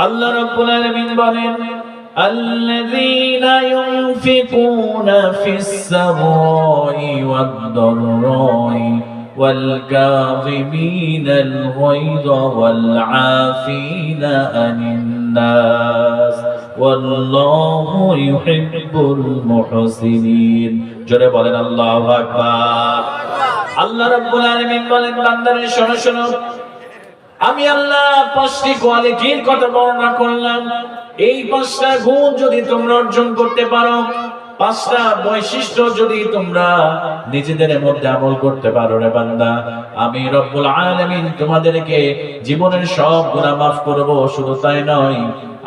আল্লাহ রাব্বুল আলামিন বলেন, الذين ينفقون في السراء والضراء والكاظمين الغيظ والعافين عن الناس والله يحب المحسنين। জোরে বলেন আল্লাহু আকবার। আল্লাহ রাব্বুল আলামিন বলেন, বান্দারে শোনো শোনো, আমি আল্লাহ 5টি কোয়ালিটির কথা বর্ণনা করলাম। এই 5টা গুণ যদি তোমরা অর্জন করতে পারো, 5টা বৈশিষ্ট্য যদি তোমরা নিজেদের মধ্যে আমল করতে পারো রে বান্দা, আমি রব্বুল আলামিন তোমাদেরকে জীবনের সব গুনাহ মাফ করব। শুধু তাই নয়,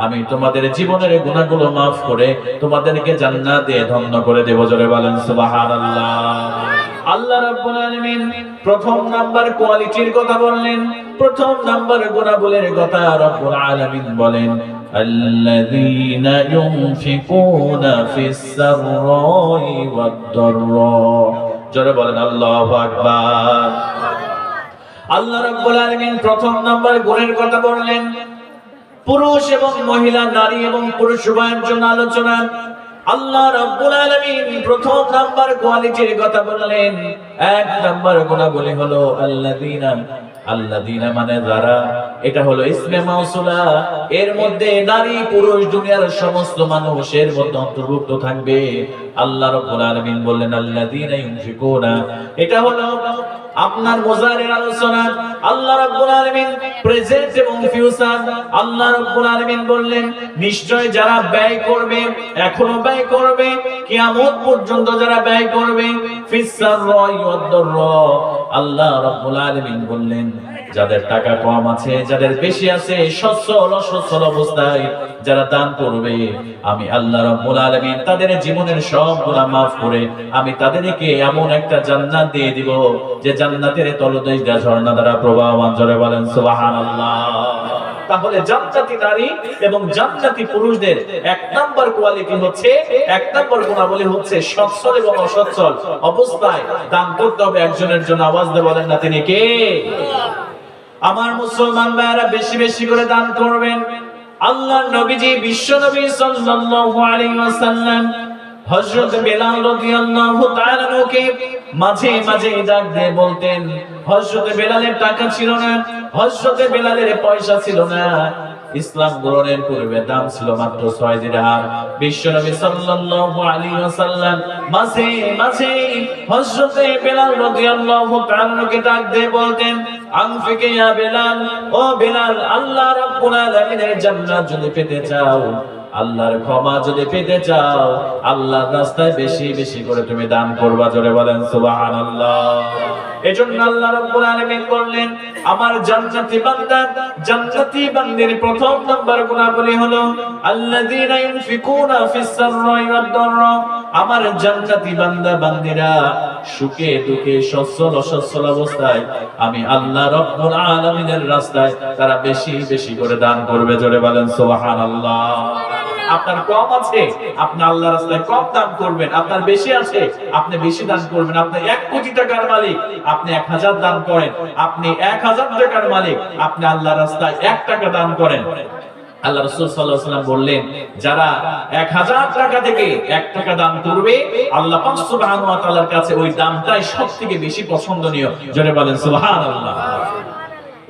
আমি তোমাদের জীবনের গুনাহগুলো মাফ করে তোমাদেরকে জান্নাত দিয়ে ধন্য করে দেব। জোরে বলেন সুবহানাল্লাহ। আল্লাহ রাব্বুল আলামিন প্রথম নাম্বার কোয়ালিটির কথা বললেন, প্রথম নাম্বার গুণাবলীর কথা রব্বুল আলামিন বলেন, আল্লাযীনা ইউনফিকুনা ফিস সাররাই ওয়াদ দাররা। জোরে বলেন আল্লাহু আকবার। আল্লাহ রাব্বুল আলামিন প্রথম নাম্বার গুণের কথা বললেন। পুরুষ এবং মহিলা, নারী এবং পুরুষ উভয়ের জন্য আলোচনা। আল্লাহ রাব্বুল আলামিন প্রথম নাম্বার কোয়ালিটির কথা বললেন। এক নাম্বার গুণাবলী হলো আল্লাযীনা। আল্লাযীনা মানে যারা, এটা হলো ইসমে মাউসুলা। এর মধ্যে নারী পুরুষ দুনিয়ার সমস্ত মানুষের মধ্যে অন্তর্ভুক্ত থাকবে। আল্লাহ রাব্বুল আলামিন বললেন আল্লাযীনা ইউনফিকুনা, এটা হলো আপনার মুজারের আলোচনা। আল্লাহ রাব্বুল আলামিন প্রেজেন্ট এবং ফিউচার। আল্লাহ রাব্বুল আলামিন বললেন, নিশ্চয় যারা ব্যয় করবে, এখনো ব্যয় করবে, কিয়ামত পর্যন্ত যারা ব্যয় করবে, ফিস সাররাই ওয়াদ দাররা। আল্লাহ রাব্বুল আলামিন বললেন, যাদের টাকা কম আছে, যাদের বেশি আছে, সচ্ছল অসচ্ছল অবস্থায় যারা দান করবে, আমি আল্লাহ রাব্বুল আলামিন তাদের জীবনের সব গুনাহ মাফ করে আমি তাদেরকে এমন একটা জান্নাত দিয়ে দিব, যে জান্নাতের তলদেশ দিয়ে ঝর্ণা দ্বারা প্রবাহমান। জোরে বলেন সুবহানাল্লাহ। তাহলে জান্নাতি নারী এবং জান্নাতি পুরুষদের এক নাম্বার কোয়ালিটি হচ্ছে, এক নাম্বার গুণাবলী হচ্ছে সচ্ছল এবং অসচ্ছল অবস্থায় দান করতে হবে একজনের জন্য। আওয়াজ দিয়ে বলেন না, তিনি কে? আমার মুসলমান ভাইরা বেশি বেশি করে দান করবেন। আল্লাহর নবীজি বিশ্ব নবী সাল্লাল্লাহু আলাইহি ওয়াসাল্লাম হযরত বেলাল রাদিয়াল্লাহু তাআলা আনহুকে মাঝে মাঝে ডাক দিয়ে বলতেন। হযরত বেলালের টাকা ছিল না, হযরত বেলালের পয়সা ছিল না। ইসলাম গ্রহণের পূর্বে দাম ছিল মাত্র 6 দিরহাম। বিশ্বনবী সাল্লাল্লাহু আলাইহি ওয়াসাল্লাম মাঝে মাঝে হযরত বেলাল রাদিয়াল্লাহু তাআলা কে ডাক দিয়ে বলতেন, আনফিক ইয়া বেলাল, ও বেলাল, আল্লাহ রাব্বুল আলামিনের জান্নাত যদি পেতে চাও, আল্লাহর ক্ষমা যদি পেতে চাও, আল্লাহর রাস্তায় বেশি বেশি করে তুমি দান করবা। জোরে বলেন সুবহানাল্লাহ। এজন্য আল্লাহ রাব্বুল আলামিন বললেন, আমার জান্নাতি বান্দা, জান্নাতি বান্দির প্রথম নাম্বার গুণাবলী হলো আল্লাযীনা ইউনফিকুনা ফিস সাররাই ওয়াদ দাররা। আমার জান্নাতি বান্দা বান্দিরা সুখে দুঃখে সচ্ছল অসচ্ছল অবস্থায় আমি আল্লাহ রাব্বুল আলামিনের রাস্তায় তারা বেশি বেশি করে দান করবে। জোরে বলেন সুবহানাল্লাহ। আপনার কম আছে, আপনি আল্লাহর রাস্তায় কম দান করবেন। আপনার বেশি আছে, আপনি বেশি দান করবেন। আপনি 1 কোটি টাকার মালিক, আপনি 1000 দান করেন। আপনি 1000 টাকার মালিক, আপনি আল্লাহর রাস্তায় 1 টাকা দান করেন। আল্লাহ রাসূল সাল্লাল্লাহু আলাইহি ওয়াসাল্লাম বললেন, যারা 1000 টাকা থেকে 1 টাকা দান করবে, আল্লাহ পাক সুবহানাহু ওয়া তাআলার কাছে ওই দানটাই সবথেকে বেশি পছন্দনীয়। জোরে বলেন সুবহানাল্লাহ।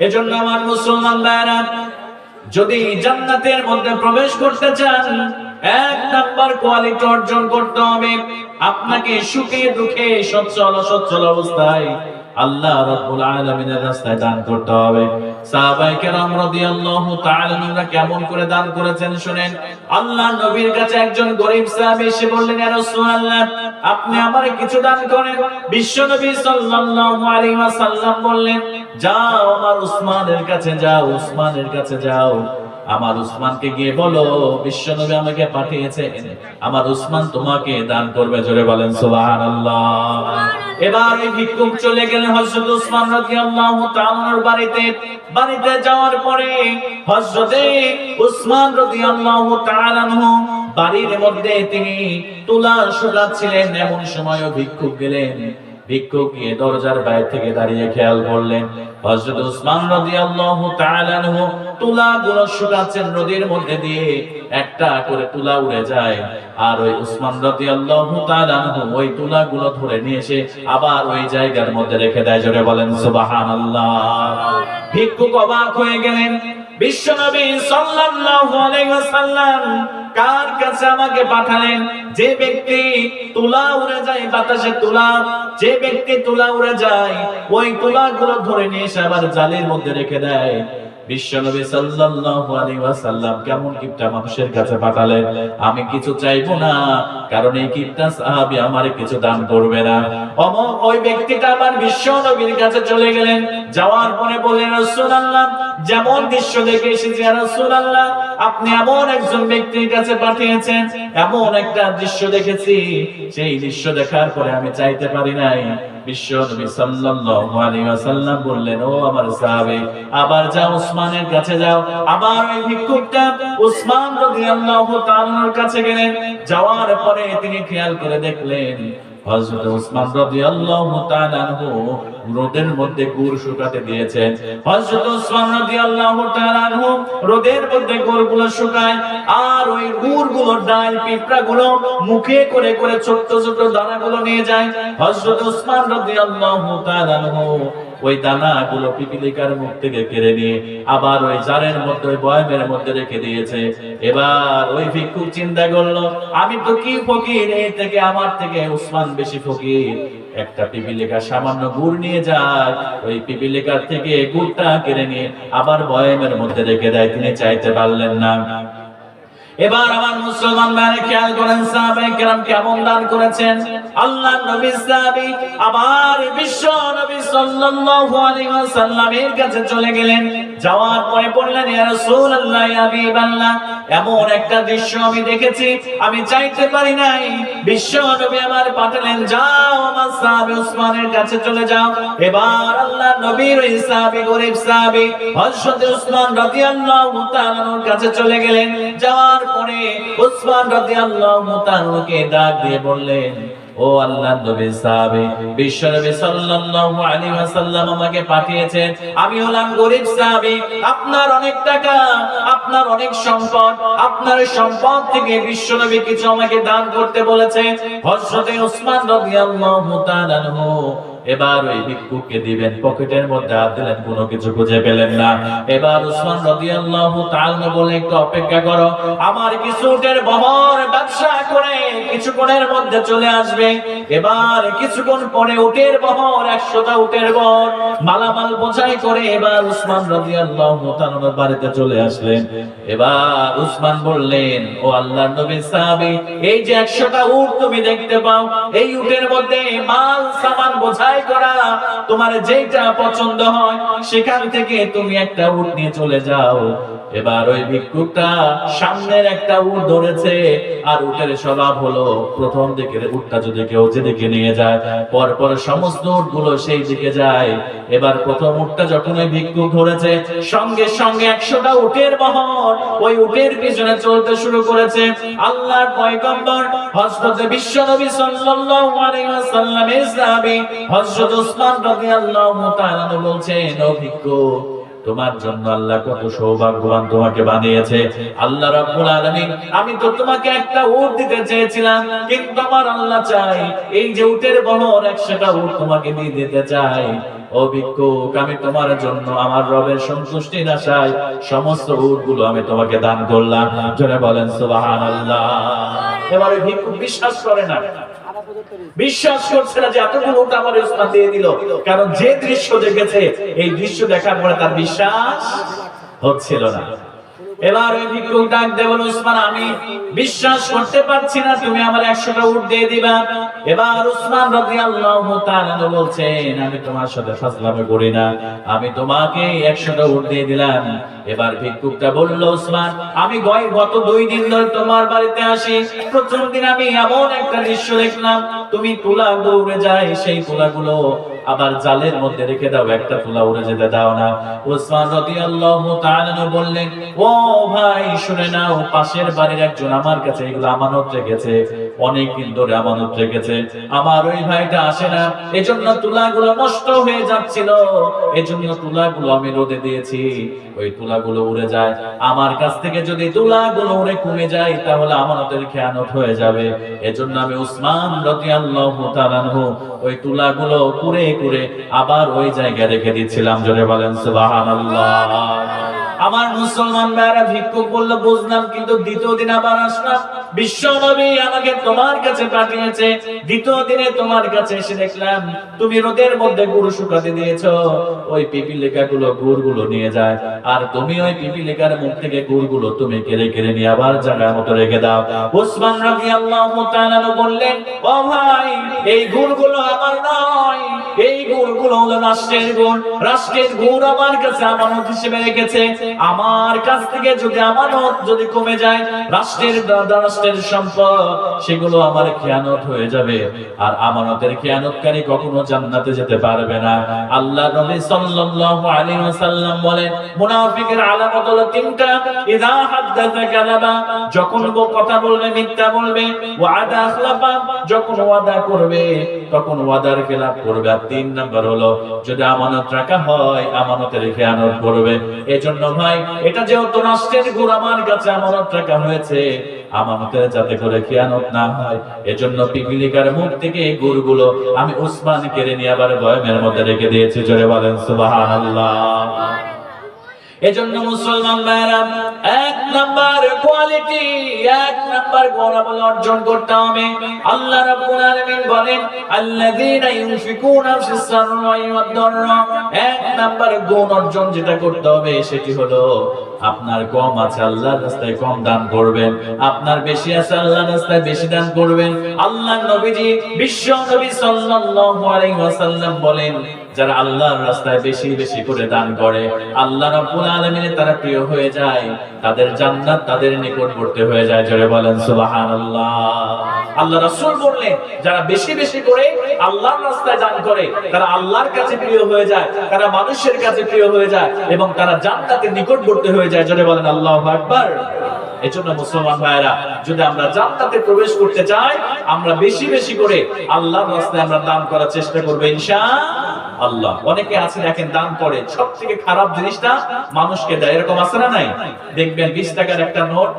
এজন্য আমার মুসলমান ভাইরা, যদি জান্নাতের মধ্যে প্রবেশ করতে চান, এক নাম্বার কোয়ালিটি অর্জন করতে হবে। আপনাকে সুখে দুঃখে সচ্ছল অসচ্ছল অবস্থায় আল্লাহ রাব্বুল আলামিনের রাস্তায় দান করতে হবে। সাহাবায়ে কেরাম রাদিয়াল্লাহু তাআলা আনহুরা কেমন করে দান করেছেন শুনেন। আল্লাহর নবীর কাছে একজন গরীব সাহাবী এসে বললেন, ইয়া রাসূলুল্লাহ, আপনি আমারে কিছু দান করেন। বিশ্বনবী সাল্লাল্লাহু আলাইহি ওয়াসাল্লাম বললেন, যাও আমার উসমানের কাছে যাও, উসমানের কাছে যাও, আমার উসমানকে গিয়ে বলো বিশ্বনবী আমাকে পাঠিয়েছেন, আমার উসমান তোমাকে দান করবে। জোরে বলেন সুবহানাল্লাহ। এবার এই ভিক্ষুক চলে গেলেন হযরত উসমান রাদিয়াল্লাহু তাআলার বাড়িতে। বাড়িতে যাওয়ার পরে হযরত উসমান রাদিয়াল্লাহু তাআলা বাড়ির মধ্যে তিনি তুলা শুকাচ্ছিলেন। এমন সময় ভিক্ষুক গেলেন, ভিক্ষুক গিয়ে দরজার বাইরে থেকে দাঁড়িয়ে খেয়াল করলেন হযরত উসমান রাদিয়াল্লাহু তাআলা আনহু তুলাগুলো শুকাচ্ছেন নদীর মধ্যে দিয়ে, একটা করে তুলা উড়ে যায়, আর ওই উসমান রাদিয়াল্লাহু তাআলা আনহু ওই তুলাগুলো ধরে নিয়ে এসে আবার ওই জায়গার মধ্যে রেখে দেয়। জোরে বলেন সুবহানাল্লাহ। ভিক্ষুক অবাক হয়ে গেলেন, বিশ্বনবী সাল্লাল্লাহু আলাইহি ওয়াসাল্লাম কার কাছে আমাকে পাঠালেন? যে ব্যক্তি তুলা উড়ে যায় বাতাসে, তুলা, যে ব্যক্তি তুলা উড়ে যায় ওই তুলাগুলো ধরে নিয়ে এসে আবার জালের মধ্যে রেখে দেয়। বিশ্বনবী সাল্লাল্লাহু আলাইহি ওয়াসাল্লাম কেমন কিপটা মানুষের কাছে পাঠালেন? আমি কিছু চাইবো না, কারণ এই কিপটা সাহাবী আমারে কিছু দান করবে না। ওই ব্যক্তিটা আবার বিশ্বনবীর কাছে চলে গেলেন, যাওয়ার পরে বললেন, রাসূলুল্লাহ যেমন দৃশ্য দেখে এসেছি ইয়া রাসূলুল্লাহ, আপনি এমন একজন ব্যক্তির কাছে পাঠিয়েছেন, এমন একটা দৃশ্য দেখেছি, সেই দৃশ্য দেখার পরে আমি চাইতে পারি নাই। বিশ্বনবী সাল্লাল্লাহু আলাইহি ওয়াসাল্লাম বললেন, ও আমার সাহাবী, আবার যাও উসমানের কাছে যাও। আবার ওই ভিক্ষুকটা উসমান রাদিয়াল্লাহু তাআলার কাছে গেলেন, যাওয়ার পরে তিনি খেয়াল করে দেখলেন হযরত উসমান রাদিয়াল্লাহু তাআলা আনহু রোদের মধ্যে গুড় শুকাতে দিয়েছেন। হযরত উসমান রাদিয়াল্লাহু তাআলা আনহু রোদের মধ্যে গুড়গুলো শুকায়, আর ওই গুড়গুলোর ডাল পিঁপড়াগুলো মুখে করে করে ছোট ছোট দানাগুলো নিয়ে যায়। হযরত উসমান রাদিয়াল্লাহু তাআলা আনহু ওই দানাগুলো পিপীলিকার মুখ থেকে কেড়ে নিয়ে আবার ওই জারের মধ্যে, ওই বয়ামের মধ্যে রেখে দিয়েছে। এবার ওই ভিক্ষুক চিন্তা করলো, আমি তো কি ফকির, এই থেকে আমার থেকে উসমান বেশি ফকির। একটা পিপীলিকা সামান্য গুড় নিয়ে যায়, ওই পিপীলিকার থেকে গুড়টা কেড়ে নিয়ে আবার বয়ামের মধ্যে রেখে দেয়। তিনি চাইতে পারলেন না। এবার আমার মুসলমান ভাইরা খেয়াল করেন, সাহাবায়ে কেরাম কেমন দান করেছেন। আল্লাহর নবী সাহাবী আবার বিশ্ব নবী সাল্লাল্লাহু আলাইহি ওয়াসাল্লামের কাছে চলে গেলেন, যাওয়ার পরে বললেন, ইয়া রাসূলুল্লাহ, ইয়া হাবিবাল্লাহ, এমন একটা দৃশ্য আমি দেখেছি, আমি চাইতে পারি নাই। বিশ্ব নবী আমার পাঠালেন, যাও আমার সাহাবী উসমানের কাছে চলে যাও। এবার আল্লাহর নবীর ওই সাহাবী, গরীব সাহাবী হযরত উসমান রাদিয়াল্লাহু তাআলার কাছে চলে গেলেন। যাওয়ার পরে উসমান রাদিয়াল্লাহু তাআলাকে ডাক দিয়ে বললেন, ও আল্লাহর নবী সাহাবী, বিশ্বনবী সাল্লাল্লাহু আলাইহি ওয়াসাল্লাম আমাকে পাঠিয়েছেন, আমি হলাম গরীব সাহাবী, আপনার অনেক টাকা, আপনার অনেক সম্পদ, আপনার সম্পদ থেকে বিশ্বনবী কিছু আমাকে দান করতে বলেছে। হযরত উসমান রাদিয়াল্লাহু তাআলা আনহু এবার ওই ভিক্ষুককে দিবেন, পকেটের মধ্যে হাত দিলেন, কোনো কিছু খুঁজে পেলেন না। এবার উসমান রাদিয়াল্লাহু তাআলা বললেন, একটু অপেক্ষা করো, আমার কিছু উটের বহর ব্যবসা করে কিছুক্ষণের মধ্যে চলে আসবে। এবার কিছুক্ষণ পরে উটের বহর, 100টা উটের বহর মালামাল বোঝাই করে এবার উসমান রাদিয়াল্লাহু তাআলার বাড়িতে চলে আসলেন। এবার উসমান বললেন, ও আল্লাহর নবী সাহাবী, এই যে 100টা উট তুমি দেখতে পাও, এই উটের মধ্যে মাল সামান বোঝাই করা, তোমার যেটা পছন্দ হয় সেখান থেকে তুমি একটা উট নিয়ে চলে যাও। এবার ওই ভিক্ষুকটা সামনের একটা উট ধরেছে, আর উটের স্বভাব হলো প্রথম দিকের উটটা যদি কেউ যেদিকে নিয়ে যায়, পরপর সমস্ত উটগুলো সেই দিকে যায়। এবার প্রথম উটটা যখন ওই ভিক্ষুক ধরেছে, সঙ্গে সঙ্গে 100টা উটের বহর ওই উটের পিছনে চলতে শুরু করেছে। আল্লাহর পয়গম্বর হযরত বিশ্বনবী সাল্লাল্লাহু আলাইহি ওয়াসাল্লামের সাহাবী হযরত উসমান রাদিয়াল্লাহু তাআলা বলছেন, ও ভিক্ষুক, তোমার জন্য আল্লাহ কত সৌভাগ্যবান তোমাকে বানিয়েছে। আল্লাহ রাব্বুল আলামিন, আমি তো তোমাকে একটা উট দিতে চেয়েছিলাম, কিন্তু আমার আল্লাহ চাই এই যে উটের বহর 100টা উট তোমাকে দিয়ে দিতে চাই। ও ভিক্ষুক, আমি তোমার জন্য আমার রবের সন্তুষ্টির আশায় সমস্ত উটগুলো আমি তোমাকে দান করলাম। জোরে বলেন সুবহানাল্লাহ। এবার ওই ভিক্ষুক বিশ্বাস করে না, বিশ্বাস করছে না যে এতগুলো উট আমার উসমান দিয়ে দিল, কারণ যে দৃশ্য দেখেছে এই দৃশ্য দেখার পরে তার বিশ্বাস হচ্ছিল না। এবার ওই ভিক্ষুক ডাক দিয়ে বলে, উসমান, আমি বিশ্বাস করতে পারছি না, তুমি আমার 100টা উট দিয়ে দিবা। এবার উসমান রাদিয়াল্লাহু তাআলা বলছেন, আমি তোমার সাথে ফাজলামি করি না, আমি তোমাকে 100টা উট দিয়ে দিলাম। এবার ভিক্ষুকটা বলল, উসমান, আমি গত 2 দিন ধরে তোমার বাড়িতে আসি, প্রথম দিন আমি এমন একটা দৃশ্য দেখলাম, তুমি তুলা উড়ে যায়, সেই তুলাগুলো আবার জালের মধ্যে রেখে দাও, একটা তুলা উড়ে যেতে দাও না। উসমান রাদিয়াল্লাহু তাআলা বললেন, ও ভাই শুনে নাও, পাশের বাড়ির একজন আমার কাছে এগুলো আমানত রেখেছে, অনেকদিন ধরে আমানত রেখেছে, আমার ওই ভাইটা আসে না, এজন্য তুলাগুলো নষ্ট হয়ে যাচ্ছিল, এজন্য তুলাগুলো আমি রোদে দিয়েছি, ওই তুলাগুলো উড়ে যায়। আমার কাছ থেকে যদি তুলাগুলো উড়ে কমে যায় তাহলে আমানতের খেয়ানত হয়ে যাবে। এজন্য আমি উসমান রাদিয়াল্লাহু তাআলা আনহু ওই তুলাগুলো কুড়ে কুড়ে আবার ওই জায়গায় রেখে দিয়েছিলাম। জোরে বলেন সুবহানাল্লাহ। আমার মুসলমান ভাইরা ভিক্ষুক বলল বুঝলাম, কিন্তু দ্বিতীয় দিন আবার আসলাম, বিশ্ব নবী আমাকে তোমার কাছে পাঠিয়েছে, দ্বিতীয় দিনে তোমার কাছে এসে দেখলাম তুমি রোদের মধ্যে গুড় শুকাতে দিয়েছো, ওই পিপিলিকাগুলো গুড়গুলো নিয়ে যায়, আর তুমি ওই পিপিলিকার মুখ থেকে গুড়গুলো তুমি কেড়ে কেড়ে নিয়ে আবার জায়গার মতো রেখে দাও। উসমান রাদিয়াল্লাহু তাআলা বললেন, ও ভাই, এই গুড়গুলো আমার নয়, এই গুড়গুলো হলো রাষ্ট্রের গুড়, রাষ্ট্রের গুড় আমার কাছে আমানত হিসেবে রেখেছে, আমার কাছ থেকে যদি আমানত যদি কমে যায়, রাষ্ট্রের সম্পদ সেগুলো আমার খেয়ানত হয়ে যাবে, আর আমানতের খেয়ানতকারী কখনো জান্নাতে যেতে পারবে না। আল্লাহ নবী সাল্লাল্লাহু আলাইহি ওয়াসাল্লাম বলেন, মুনাফিকের আলামত হলো তিনটা, ইযা হাদাসা কাযাবা, যখন কথা বলবে মিথ্যা বলবে, ওয়াদা আখলাফা, যখন ওয়াদা করবে তখন ওয়াদার খেলাফ করবে, আর তিন নাম্বার হলো যদি আমানত রাখা হয় আমানতের খেয়ানত করবে। এজন্য ভাই, এটা যেহেতু রাষ্ট্রের গুড় আমার কাছে আমানত রাখা হয়েছে, আমানতের যাতে করে খেয়ানত না হয়, এজন্য পিপিলিকার মুখ থেকে এই গুড়গুলো আমি উসমান কেড়ে নিয়ে আবার বয়ামের মধ্যে রেখে দিয়েছি। জোরে বলেন সুবহানাল্লাহ। এজন্য মুসলমান ভাইরা, এক নাম্বার কোয়ালিটি, এক নাম্বার গুণ অর্জন করতে হবে। আল্লাহ রাব্বুল আলামিন বলেন, আল্লাযীনা ইউনফিকুনা ফিস সাররাই ওয়াদ দাররা, এক নাম্বার গুণ অর্জন যেটা করতে হবে সেটি হলো আপনার কম আছে আল্লাহর রাস্তায় কম দান করবেন, আপনার বেশি আছে আল্লাহর রাস্তায় বেশি দান করবেন। আল্লাহর নবীজি বিশ্ব নবী সাল্লাল্লাহু আলাইহি ওয়াসাল্লাম বলেন, যারা আল্লাহর রাস্তায় বেশি বেশি করে দান করে আল্লাহ রাব্বুল আলামিনের তারা প্রিয় হয়ে যায়, তাদের জান্নাত তাদের নিকটবর্তী হয়ে যায়। জোরে বলেন সুবহানাল্লাহ। আল্লাহ রাসূল বললেন, যারা বেশি বেশি করে আল্লাহর রাস্তায় দান করে তারা আল্লাহর কাছে প্রিয় হয়ে যায়, তারা মানুষের কাছে প্রিয় হয়ে যায় এবং তারা জান্নাতের নিকটবর্তী হয়ে যায়। জোরে বলেন আল্লাহু আকবার। এজন্য মুসলমান ভাইরা, যদি আমরা জান্নাতে প্রবেশ করতে চাই, আমরা বেশি বেশি করে আল্লাহর রাস্তায় আমরা দান করার চেষ্টা করব ইনশাআল্লাহ। অনেকে আছে দেখেন দান করে, সবথেকে খারাপ জিনিসটা মানুষকে দেয়, এরকম আছে না নাই? দেখবেন 20 টাকার একটা নোট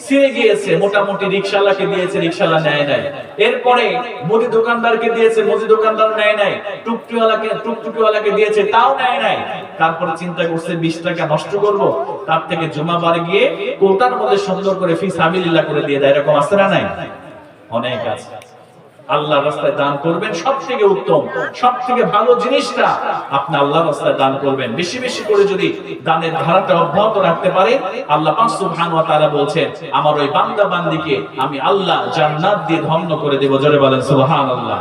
ছিঁড়ে গিয়েছে, মোটামুটি রিকশাওয়ালাকে দিয়েছে, রিকশাওয়ালা নেয় নাই, এরপরে মুদি দোকানদারকে দিয়েছে, মুদি দোকানদার নেয় নাই, টুকটুকিওয়ালাকে দিয়েছে, তাও নেয় নাই। তারপরে চিন্তা করছে 20 টাকা নষ্ট করব, তার থেকে জুমাবার গিয়ে কোটার মধ্যে সুন্দর করে ফি সাবিলিল্লাহ করে দিয়ে দেয়। এরকম আছে না নাই? অনেক আছে। আল্লাহর রাস্তায় দান করবেন, সবথেকে উত্তম, সবথেকে ভালো জিনিসটা আপনি আল্লাহর রাস্তায় দান করবেন। বেশি বেশি করে যদি দানের ধারাটা অব্যাহত রাখতে পারে, আল্লাহ পাক সুবহানাহু ওয়া তাআলা বলছেন, আমার ওই বান্দা বান্দীকে আমি আল্লাহ জান্নাত দিয়ে ধন্য করে দেব। জোরে বলেন সুবহানাল্লাহ।